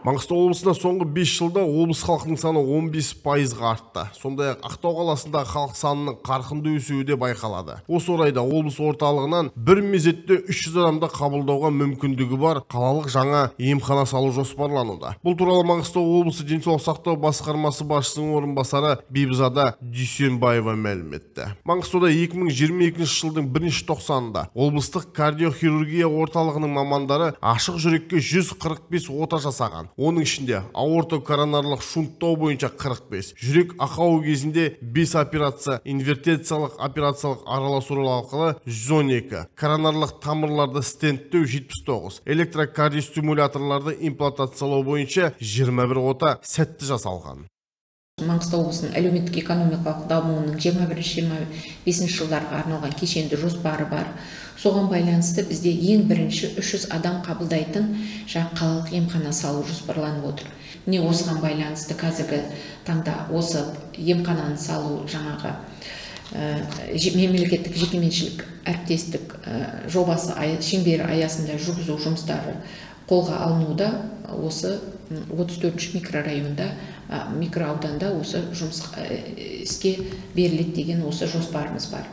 Маңғыстау облысында соңғы 5 жылда облыс халқының саны 15%-ға артты. Сондай-ақ Ақтау қаласындағы халық санының қарқынды өсуі де байқалады. Осы орайда облыс орталығынан бір мезетте 300 адамды қабылдауға мүмкіндігі бар қалалық жаңа емхана салу жоспарлануда. Бұл туралы Маңғыстау облысы денсаулық сақтау басқармасы басшысының орынбасары Бибизада Дүйсенбаева мәлім етті. Маңғыстауда 2022 жылдың 1-тоқсанында облыстық кардиохирургия орталығының мамандары ашық жүрекке 145 ота жасаған. Оның ішінде аорта коронарлық шунттау бойынша 45, жүрек ақауы кезінде 5 операция, инвертациялық операциялық араластыру арқылы 112, коронарлық тамырларды стенттеу 79, электрокардиостимуляторларды имплантациялау бойынша 21 ота сәтті жасалған. Маңғыстау облысының әлеуметтік экономикалық дамуының 21-25 жылдарға арналған кешенді жоспары бар. Соған байланысты бізде ең бірінші 300 адам қабылдайтын қалалық емхана салу жоспарланып отыр. Міне осыған байланысты қазіргі таңда осы емхананы салу жаңағы мемлекеттік жекеменшілік әріптестік жобасы шеңбері аясында жүргізу жұмыстары қолға алынуда. Осы 34 микрорайонда, микроауданда осы жұмыс іске беріледі деген осы жоспарымыз бар.